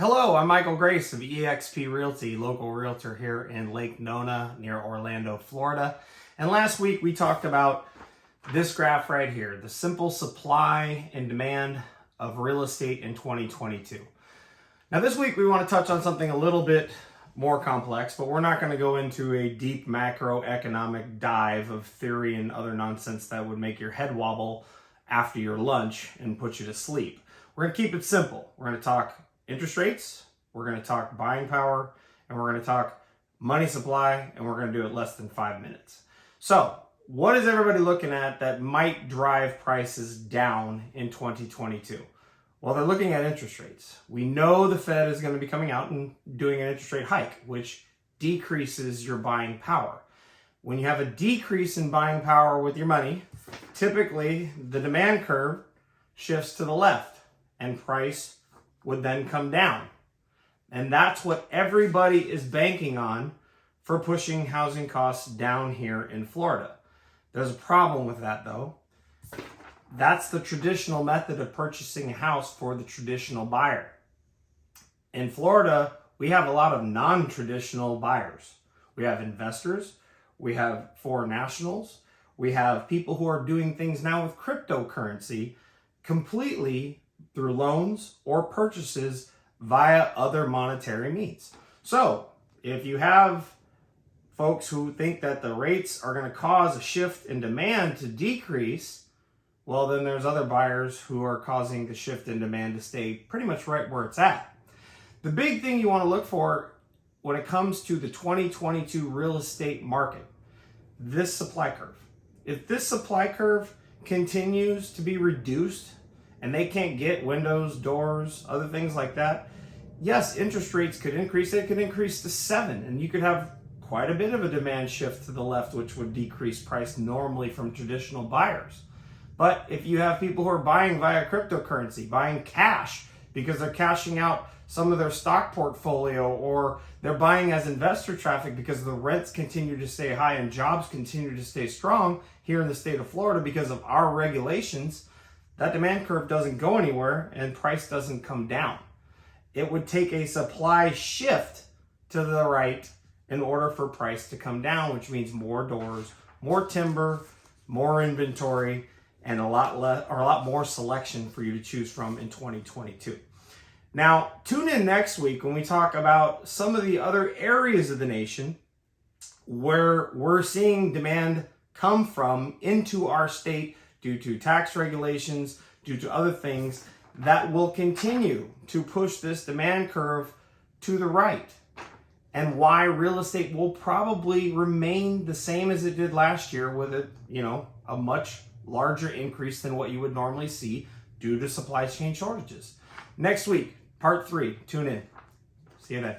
Hello, I'm Michael Grace of eXp Realty, local realtor here in Lake Nona near Orlando, Florida. And last week we talked about this graph right here, the simple supply and demand of real estate in 2022. Now this week we want to touch on something a little bit more complex, but we're not going to go into a deep macroeconomic dive of theory and other nonsense that would make your head wobble after your lunch and put you to sleep. We're going to keep it simple. We're going to talk interest rates, we're going to talk buying power, and we're going to talk money supply, and we're going to do it less than 5 minutes. So what is everybody looking at that might drive prices down in 2022? Well, they're looking at interest rates. We know the Fed is going to be coming out and doing an interest rate hike, which decreases your buying power. When you have a decrease in buying power with your money, typically the demand curve shifts to the left and price would then come down. And that's what everybody is banking on for pushing housing costs down here in Florida. There's a problem with that though. That's the traditional method of purchasing a house for the traditional buyer. In Florida, we have a lot of non-traditional buyers. We have investors, we have foreign nationals, we have people who are doing things now with cryptocurrency completely through loans or purchases via other monetary means. So if you have folks who think that the rates are going to cause a shift in demand to decrease, well, then there's other buyers who are causing the shift in demand to stay pretty much right where it's at. The big thing you want to look for when it comes to the 2022 real estate market, this supply curve. If this supply curve continues to be reduced and they can't get windows, doors, other things like that, yes, interest rates could increase. They could increase to 7, and you could have quite a bit of a demand shift to the left, which would decrease price normally from traditional buyers. But if you have people who are buying via cryptocurrency, buying cash because they're cashing out some of their stock portfolio, or they're buying as investor traffic because the rents continue to stay high and jobs continue to stay strong here in the state of Florida because of our regulations, that demand curve doesn't go anywhere and price doesn't come down. It would take a supply shift to the right in order for price to come down, which means more doors, more timber, more inventory, and a lot more selection for you to choose from in 2022. Now, tune in next week when we talk about some of the other areas of the nation where we're seeing demand come from into our state due to tax regulations, due to other things that will continue to push this demand curve to the right, and why real estate will probably remain the same as it did last year with a much larger increase than what you would normally see due to supply chain shortages. Next week, part 3. Tune in. See you then.